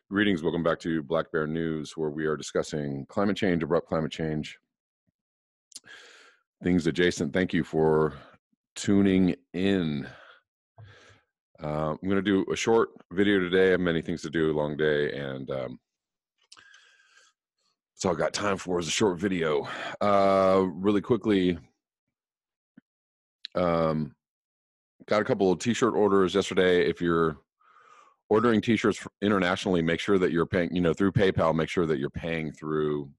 Greetings, welcome back to Black Bear News, where we are discussing climate change, abrupt climate change, things adjacent. Thank you for tuning in. I'm going to do a short video today. I have many things to do, a long day, and that's all I got time for is a short video. Really quickly, got a couple of t-shirt orders yesterday. If you're ordering t-shirts internationally, make sure that you're paying, through PayPal, make sure that you're paying through,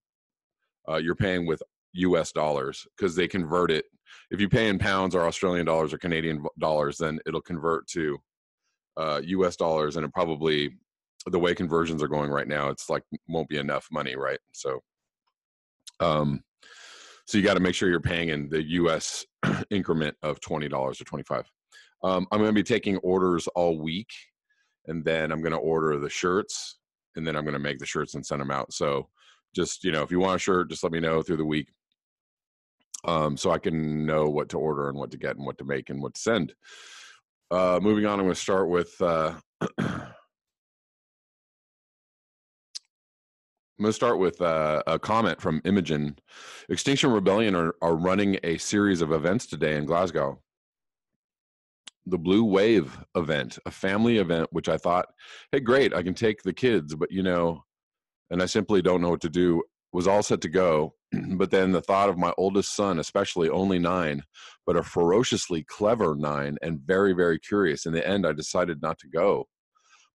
you're paying with US dollars, because they convert it. If you pay in pounds or Australian dollars or Canadian dollars, then it'll convert to US dollars, and it probably, the way conversions are going right now, it's like won't be enough money, right? So you got to make sure you're paying in the US increment of $20 or $25. I'm going to be taking orders all week, and then I'm going to order the shirts, and then I'm going to make the shirts and send them out. So just, if you want a shirt, just let me know through the week, so I can know what to order and what to get and what to make and what to send. Moving on, I'm going to start with a comment from Imogen. Extinction Rebellion are running a series of events today in Glasgow. The Blue Wave event, a family event, which I thought, hey, great, I can take the kids, but and I simply don't know what to do, was all set to go. But then the thought of my oldest son, especially only 9, but a ferociously clever 9 and very, very curious. In the end, I decided not to go.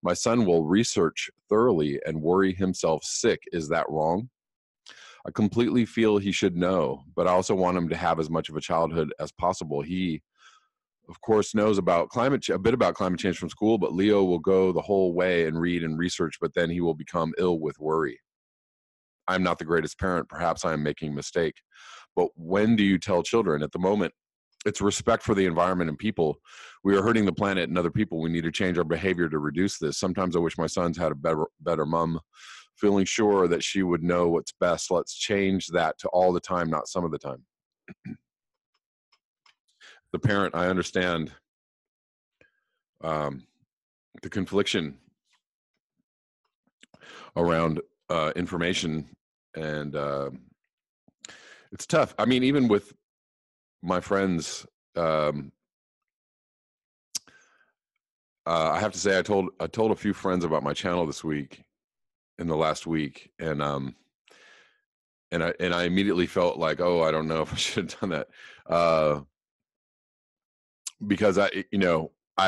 My son will research thoroughly and worry himself sick. Is that wrong? I completely feel he should know, but I also want him to have as much of a childhood as possible. He, of course, knows about a bit about climate change from school, but Leo will go the whole way and read and research, but then he will become ill with worry. I'm not the greatest parent. Perhaps I am making a mistake. But when do you tell children? At the moment, it's respect for the environment and people. We are hurting the planet and other people. We need to change our behavior to reduce this. Sometimes I wish my sons had a better mom, feeling sure that she would know what's best. Let's change that to all the time, not some of the time. The parent, I understand the confliction around information, and it's tough. I mean, even with my friends, I have to say, I told a few friends about my channel this week, in the last week, and I immediately felt like, oh, I don't know if I should have done that, because I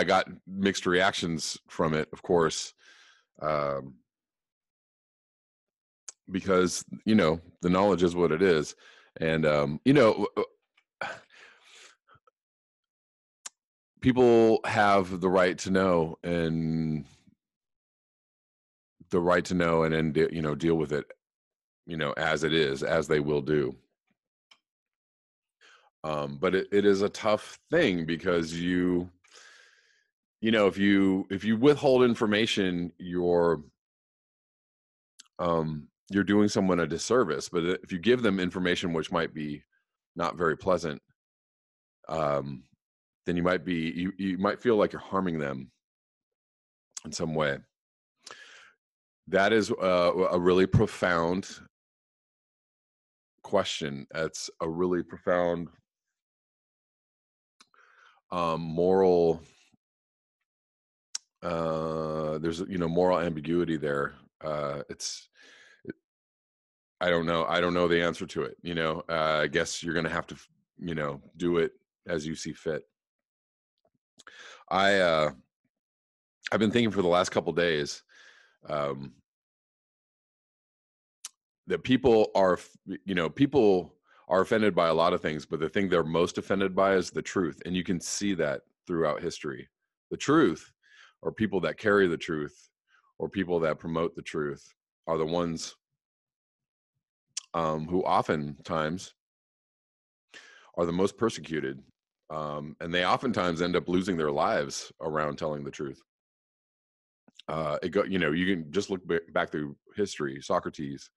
got mixed reactions from it, of course, because the knowledge is what it is, and people have the right to know, and then deal with it, as it is, as they will do. But it is a tough thing, because if you withhold information, you're doing someone a disservice. But if you give them information which might be not very pleasant, then you might feel like you're harming them in some way. That is a really profound question. That's a really profound moral. There's moral ambiguity there. I don't know the answer to it. I guess you're gonna have to do it as you see fit. I've been thinking for the last couple days that people are offended by a lot of things, but the thing they're most offended by is the truth. And you can see that throughout history. The truth, or people that carry the truth, or people that promote the truth, are the ones who oftentimes are the most persecuted. And they oftentimes end up losing their lives around telling the truth. You can just look back through history. Socrates,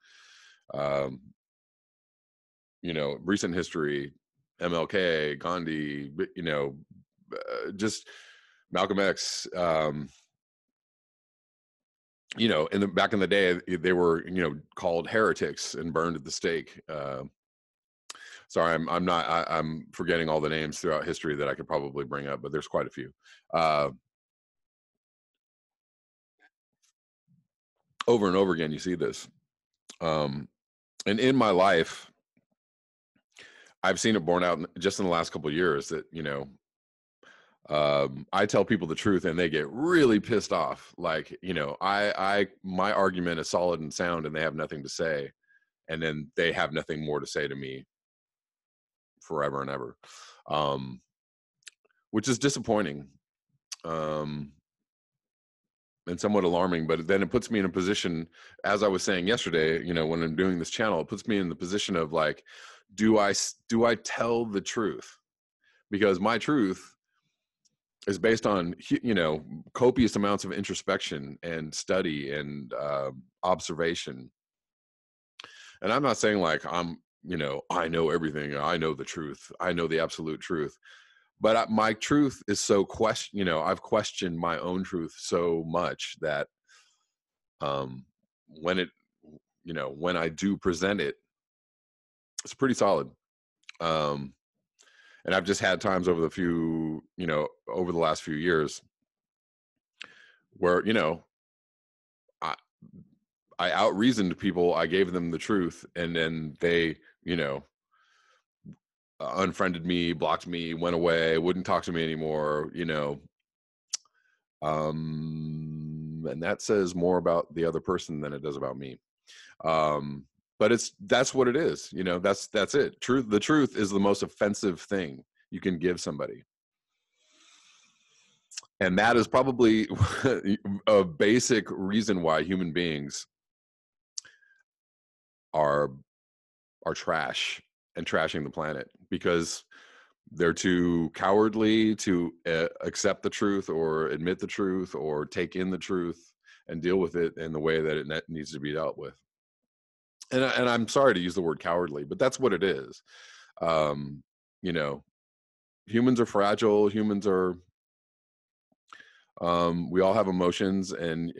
recent history, MLK, Gandhi, just Malcolm X. Back in the day, they were, called heretics and burned at the stake. Sorry, I'm forgetting all the names throughout history that I could probably bring up, but there's quite a few. Over and over again, you see this. And in my life, I've seen it borne out just in the last couple of years that, I tell people the truth and they get really pissed off. Like, my argument is solid and sound and they have nothing to say. And then they have nothing more to say to me forever and ever, which is disappointing, and somewhat alarming. But then it puts me in a position, as I was saying yesterday, when I'm doing this channel, it puts me in the position of like, do I tell the truth? Because my truth is based on, copious amounts of introspection and study and observation. And I'm not saying like I know everything. I know the truth. I know the absolute truth. But my truth is so I've questioned my own truth so much that when I do present it, it's pretty solid. And I've just had times over the last few years where, I out-reasoned people. I gave them the truth, and then they, unfriended me, blocked me, went away, wouldn't talk to me anymore, and that says more about the other person than it does about me. But that's what it is, that's it. The truth is the most offensive thing you can give somebody. And that is probably a basic reason why human beings are trash and trashing the planet, because they're too cowardly to accept the truth or admit the truth or take in the truth and deal with it in the way that it needs to be dealt with. And I'm sorry to use the word cowardly, but that's what it is. Humans are fragile. Humans are, we all have emotions, and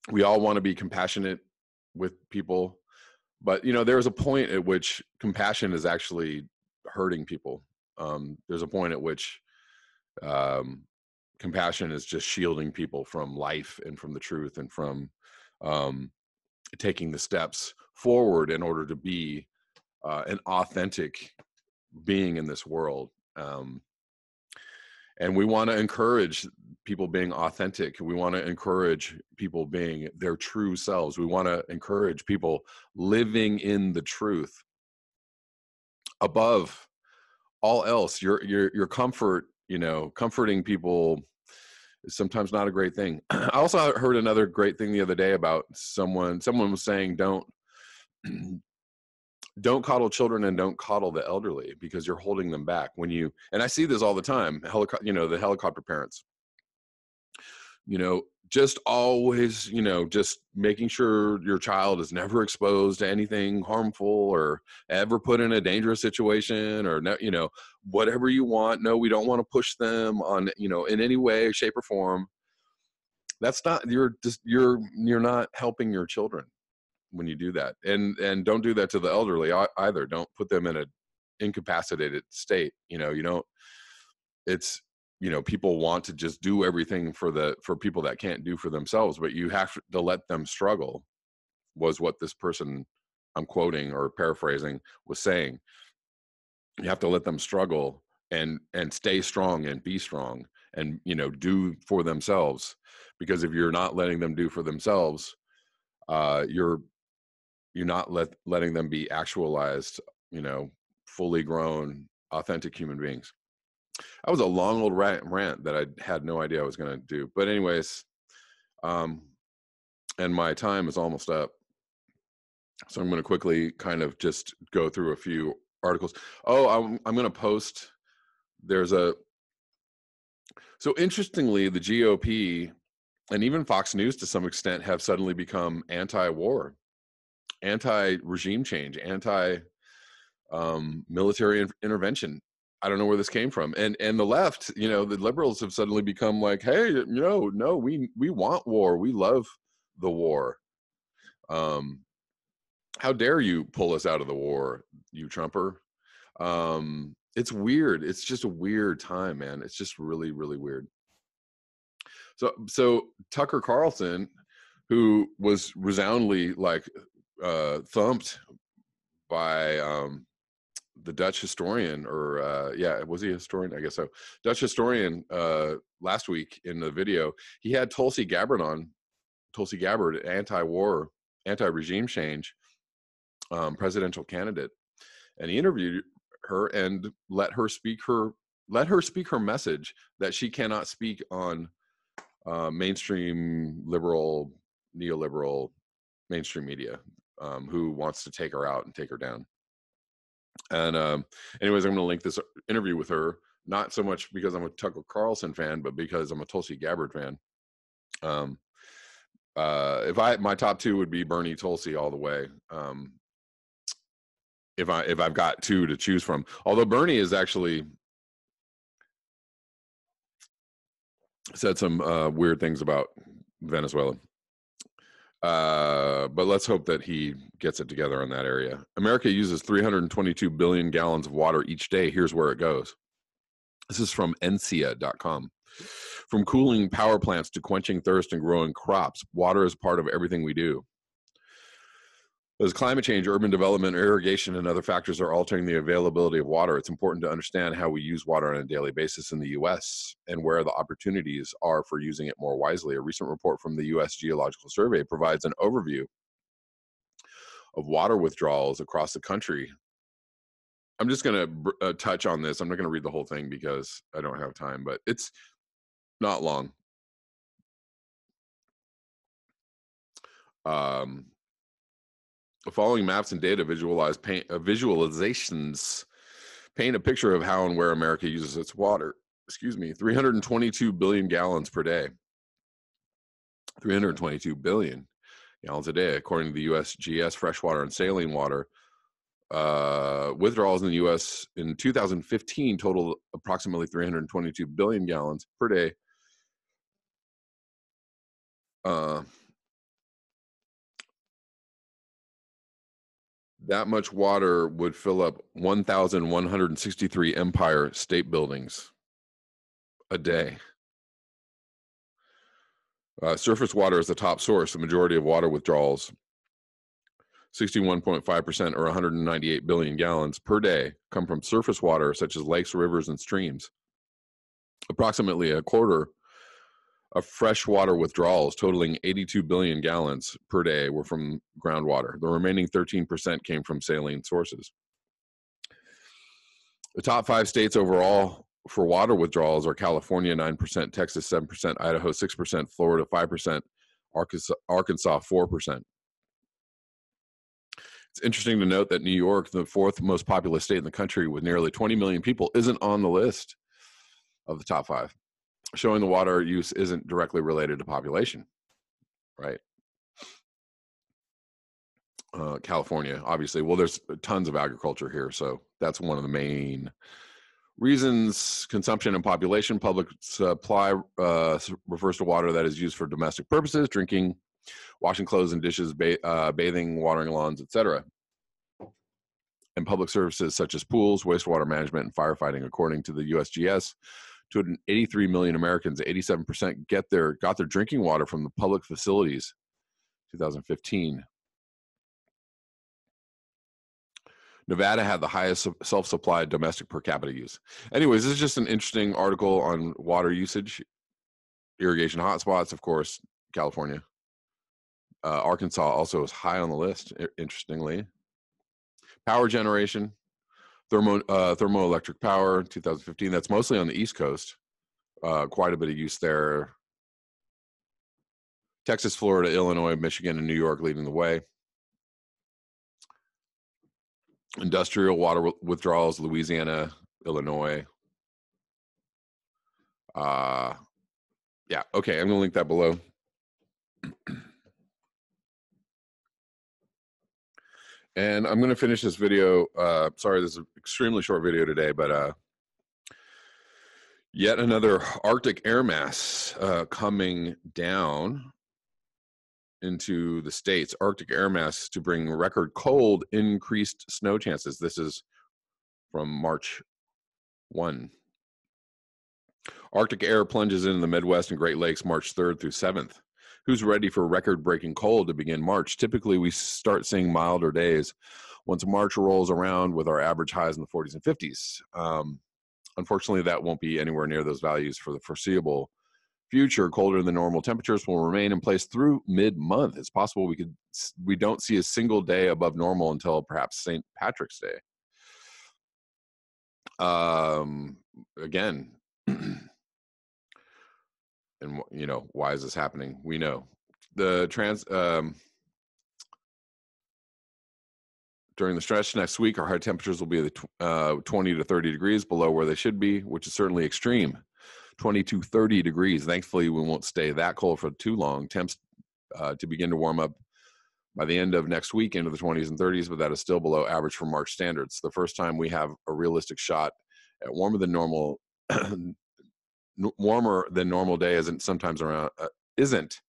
we all want to be compassionate with people. But, there's a point at which compassion is actually hurting people. There's a point at which compassion is just shielding people from life and from the truth and from taking the steps forward in order to be an authentic being in this world. And we want to encourage people being authentic. We want to encourage people being their true selves. We want to encourage people living in the truth above all else. Your comfort, comforting people is sometimes not a great thing. I also heard another great thing the other day about someone was saying, don't coddle children and don't coddle the elderly, because you're holding them back. And I see this all the time, the helicopter parents, just always, just making sure your child is never exposed to anything harmful or ever put in a dangerous situation, or whatever you want. No, we don't want to push them on, in any way, shape, or form. That's not, you're not helping your children when you do that. And don't do that to the elderly either. Don't put them in an incapacitated state. People want to just do everything for people that can't do for themselves, but you have to let them struggle, was what this person I'm quoting or paraphrasing was saying. You have to let them struggle and stay strong and be strong and, do for themselves. Because if you're not letting them do for themselves, you're not letting them be actualized, fully grown, authentic human beings. That was a long old rant that I had no idea I was going to do. But anyways, and my time is almost up. So I'm going to quickly kind of just go through a few articles. Oh, I'm going to post. So interestingly, the GOP and even Fox News to some extent have suddenly become anti-war, anti-regime change, military intervention. I don't know where this came from. And the left, you know, the liberals have suddenly become like, hey, no, we want war. We love the war. How dare you pull us out of the war, you Trumper? It's weird. It's just a weird time, man. It's just really, really weird. So Tucker Carlson, who was resoundingly like thumped by the Dutch historian, or was he a historian? I guess so. Dutch historian last week in the video, he had Tulsi Gabbard on. Tulsi Gabbard, anti-war, anti-regime change presidential candidate, and he interviewed her and let her speak her message that she cannot speak on mainstream liberal, neoliberal mainstream media, who wants to take her out and take her down. And anyways, I'm going to link this interview with her, not so much because I'm a Tucker Carlson fan, but because I'm a Tulsi Gabbard fan. My top two would be Bernie, Tulsi all the way. If I've got two to choose from, although Bernie is actually said some weird things about Venezuela. But let's hope that he gets it together on that area. America uses 322 billion gallons of water each day. Here's where it goes. This is from NCIA.com. From cooling power plants to quenching thirst and growing crops, water is part of everything we do. As climate change, urban development, irrigation, and other factors are altering the availability of water, it's important to understand how we use water on a daily basis in the U.S. and where the opportunities are for using it more wisely. A recent report from the U.S. Geological Survey provides an overview of water withdrawals across the country. I'm just going to touch on this. I'm not going to read the whole thing because I don't have time, but it's not long. The following maps and data visualizations paint a picture of how and where America uses its water. 322 billion gallons per day. 322 billion gallons a day, according to the USGS freshwater and saline water. Withdrawals in the U.S. in 2015 totaled approximately 322 billion gallons per day. That much water would fill up 1,163 Empire State Buildings a day. Surface water is the top source. The majority of water withdrawals, 61.5% or 198 billion gallons per day, come from surface water such as lakes, rivers, and streams. Approximately a quarter of freshwater withdrawals, totaling 82 billion gallons per day, were from groundwater. The remaining 13% came from saline sources. The top 5 states overall for water withdrawals are California 9%, Texas 7%, Idaho 6%, Florida 5%, Arkansas 4%. It's interesting to note that New York, the 4th most populous state in the country with nearly 20 million people, isn't on the list of the top 5. Showing the water use isn't directly related to population, right? California, obviously. Well, there's tons of agriculture here, so that's one of the main reasons. Consumption and population. Public supply refers to water that is used for domestic purposes, drinking, washing clothes and dishes, bathing, watering lawns, etc. And public services such as pools, wastewater management, and firefighting. According to the USGS, 283 million Americans, 87% got their drinking water from the public facilities. 2015. Nevada had the highest self-supplied domestic per capita use. Anyways, this is just an interesting article on water usage. Irrigation hotspots, of course, California. Arkansas also is high on the list, interestingly. Power generation. Thermoelectric power, 2015. That's mostly on the East Coast. Quite a bit of use there. Texas, Florida, Illinois, Michigan, and New York leading the way. Industrial water withdrawals, Louisiana, Illinois. Yeah, okay, I'm going to link that below. And I'm going to finish this video. Sorry, this is an extremely short video today, but yet another Arctic air mass coming down into the States. Arctic air mass to bring record cold, increased snow chances. This is from March 1. Arctic air plunges into the Midwest and Great Lakes March 3rd through 7th. Who's ready for record-breaking cold to begin March? Typically, we start seeing milder days once March rolls around with our average highs in the 40s and 50s. Unfortunately, that won't be anywhere near those values for the foreseeable future. Colder than normal temperatures will remain in place through mid-month. It's possible we don't see a single day above normal until perhaps St. Patrick's Day. Again, and you know, why is this happening? We know the during the stretch next week, our high temperatures will be 20 to 30 degrees below where they should be, which is certainly extreme. 20 to 30 degrees. Thankfully, we won't stay that cold for too long. Temps to begin to warm up by the end of next week into the 20s and 30s, but that is still below average for March standards. The first time we have a realistic shot at warmer than normal day isn't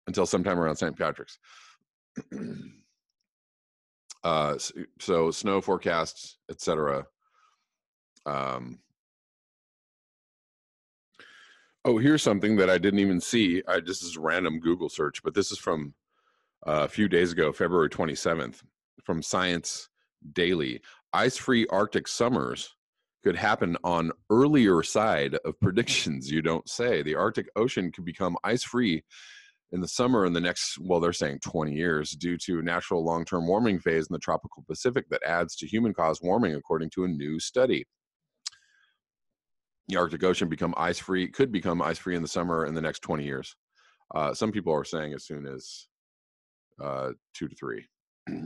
until sometime around St. Patrick's. So snow forecasts, etc. Oh, here's something that I didn't even see. This is a random Google search, but this is from a few days ago, February 27th, from Science Daily. Ice-free Arctic summers could happen on earlier side of predictions, you don't say. The Arctic Ocean could become ice-free in the summer in the next, well, they're saying 20 years, due to a natural long-term warming phase in the tropical Pacific that adds to human-caused warming, according to a new study. The Arctic Ocean could become ice-free in the summer in the next 20 years. Some people are saying as soon as 2 to 3.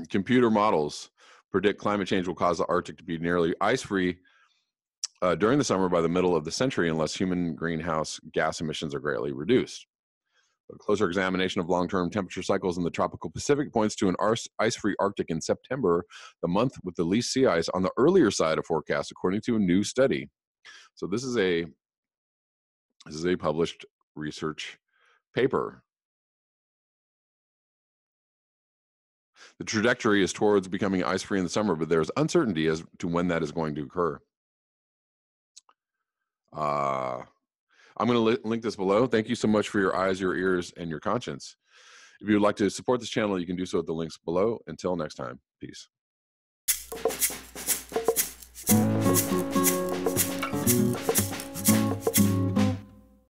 Computer models predict climate change will cause the Arctic to be nearly ice-free during the summer by the middle of the century, unless human greenhouse gas emissions are greatly reduced. A closer examination of long-term temperature cycles in the tropical Pacific points to an ice-free Arctic in September, the month with the least sea ice, on the earlier side of forecast, according to a new study. So this is a published research paper. The trajectory is towards becoming ice-free in the summer, but there's uncertainty as to when that is going to occur. I'm going to link this below. Thank you so much for your eyes, your ears, and your conscience. If you would like to support this channel, you can do so at the links below. Until next time, peace.